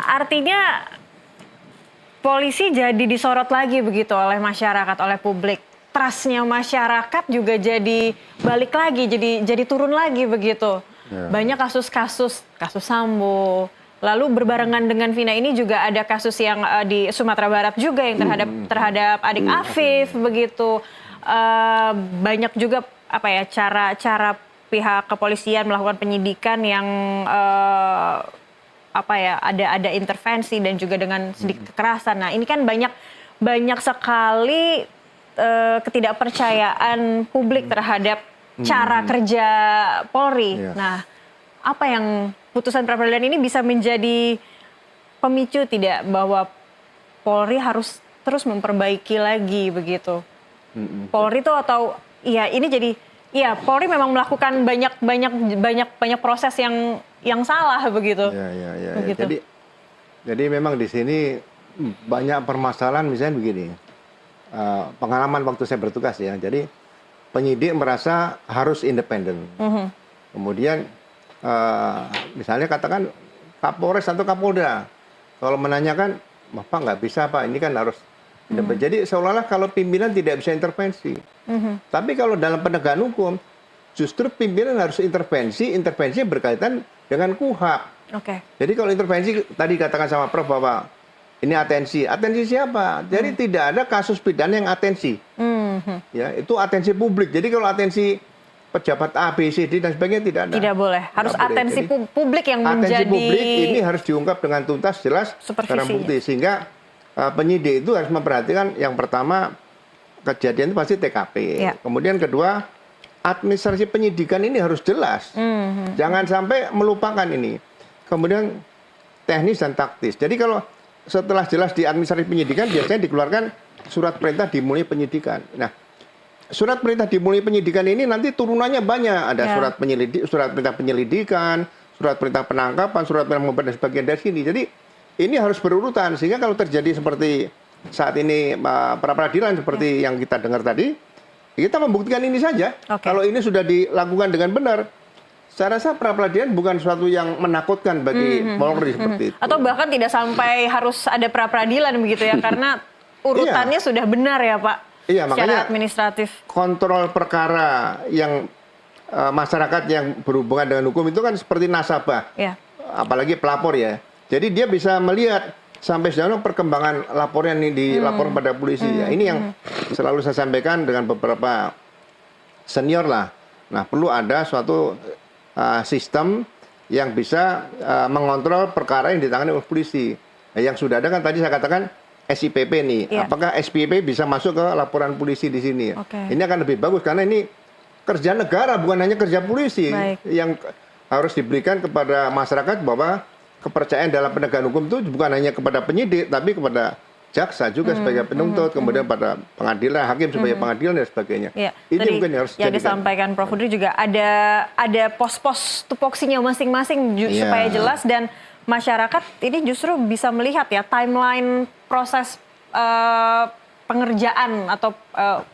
Artinya polisi jadi disorot lagi begitu oleh masyarakat, oleh publik. Trustnya masyarakat juga jadi balik lagi, jadi turun lagi begitu. Ya. Banyak kasus Sambo. Lalu berbarengan dengan Vina ini juga ada kasus yang di Sumatera Barat juga yang terhadap adik Afif begitu. Banyak juga cara pihak kepolisian melakukan penyidikan yang ada intervensi dan juga dengan sedikit kekerasan. Nah, ini kan banyak sekali ketidakpercayaan publik terhadap cara kerja Polri. Yeah. Nah, apa yang putusan pra-peradilan ini bisa menjadi pemicu tidak bahwa Polri harus terus memperbaiki lagi begitu? Polri itu Polri memang melakukan banyak proses yang salah begitu. Ya. Begitu. Jadi memang di sini banyak permasalahan, misalnya begini. Pengalaman waktu saya bertugas ya. Jadi penyidik merasa harus independen. Kemudian misalnya katakan Kapolres atau Kapolda, kalau menanyakan, Bapak nggak bisa Pak, ini kan harus independen. Jadi seolah-olah kalau pimpinan tidak bisa intervensi. Tapi kalau dalam penegakan hukum, justru pimpinan harus intervensi berkaitan dengan KUHP. Oke. Jadi kalau intervensi, tadi katakan sama Prof bahwa ini atensi siapa? Jadi tidak ada kasus pidana yang atensi. Ya, itu atensi publik. Jadi kalau atensi pejabat A, B, C, D dan sebagainya tidak ada. Tidak boleh. Harus atensi publik yang menjadi. Atensi publik ini harus diungkap dengan tuntas, jelas, secara bukti. Sehingga penyidik itu harus memperhatikan yang pertama, kejadian itu pasti TKP. Ya. Kemudian kedua, administrasi penyidikan ini harus jelas. Jangan sampai melupakan ini. Kemudian teknis dan taktis. Jadi kalau setelah jelas di administrasi penyidikan, biasanya dikeluarkan surat perintah dimulai penyidikan. Nah, surat perintah dimulai penyidikan ini nanti turunannya banyak. Ada surat perintah penyelidikan, surat perintah penangkapan, surat perintah pembebasan dan sebagainya dari sini. Jadi ini harus berurutan, sehingga kalau terjadi seperti saat ini pra-peradilan seperti yang kita dengar tadi, kita membuktikan ini saja. Kalau ini sudah dilakukan dengan benar, saya rasa pra-peradilan bukan suatu yang menakutkan bagi Polri seperti itu. Atau bahkan tidak sampai harus ada pra-peradilan begitu ya, karena urutannya sudah benar ya Pak. Iya, secara makanya administratif. Kontrol perkara yang masyarakat yang berhubungan dengan hukum itu kan seperti nasabah, apalagi pelapor ya. Jadi dia bisa melihat sampai sejauh mana perkembangan laporan ini dilapor pada polisi. Ya, ini yang selalu saya sampaikan dengan beberapa senior lah. Nah, perlu ada suatu sistem yang bisa mengontrol perkara yang ditangani oleh polisi. Nah, yang sudah ada kan tadi saya katakan SIPP nih. Apakah SIPP bisa masuk ke laporan polisi di sini? Ini akan lebih bagus karena ini kerja negara, bukan hanya kerja polisi. Yang harus diberikan kepada masyarakat bahwa kepercayaan dalam penegakan hukum itu bukan hanya kepada penyidik, tapi kepada jaksa juga sebagai penuntut, kemudian pada pengadilan, hakim sebagai pengadilan dan sebagainya. Ini tadi mungkin harus yang disampaikan Prof. Hudri juga ada pos-pos tupoksinya masing-masing supaya jelas, dan masyarakat ini justru bisa melihat ya timeline proses pengerjaan atau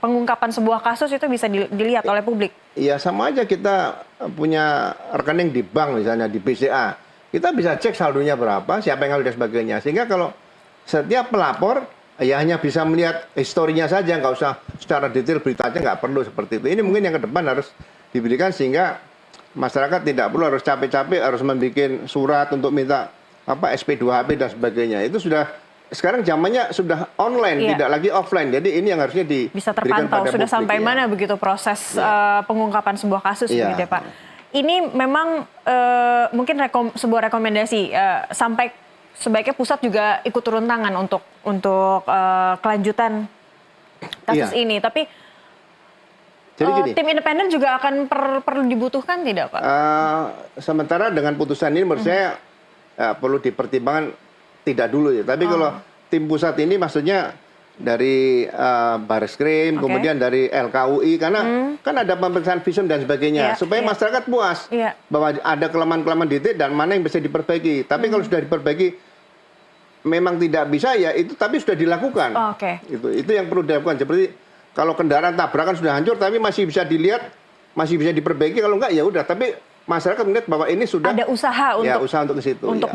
pengungkapan sebuah kasus itu bisa dilihat oleh publik. Iya, sama aja kita punya rekening di bank misalnya di BCA. Kita bisa cek saldonya berapa, siapa yang ngambil dan sebagainya. Sehingga kalau setiap pelapor ya hanya bisa melihat historinya saja, nggak usah secara detail beritanya, nggak perlu seperti itu. Ini mungkin yang ke depan harus diberikan sehingga masyarakat tidak perlu harus capek-capek harus membuat surat untuk minta SP2HP dan sebagainya. Itu sudah sekarang zamannya sudah online, tidak lagi offline. Jadi ini yang harusnya bisa terpantau sudah publik, sampai mana begitu proses pengungkapan sebuah kasus gitu ya Pak. Ini memang mungkin sebuah rekomendasi sampai sebaiknya pusat juga ikut turun tangan untuk kelanjutan kasus ini. Tapi tim independen juga akan perlu dibutuhkan tidak Pak? Sementara dengan putusan ini menurut saya perlu dipertimbangkan tidak dulu ya. Tapi kalau tim pusat ini maksudnya dari Bareskrim, kemudian dari LKUI, karena kan ada pemeriksaan visum dan sebagainya, supaya masyarakat puas bahwa ada kelemahan-kelemahan titik dan mana yang bisa diperbaiki. Tapi kalau sudah diperbaiki memang tidak bisa ya itu, tapi sudah dilakukan. Itu yang perlu dilakukan. Seperti kalau kendaraan tabrakan sudah hancur, tapi masih bisa dilihat, masih bisa diperbaiki. Kalau enggak ya udah. Tapi masyarakat melihat bahwa ini sudah ada usaha untuk ke situ. Untuk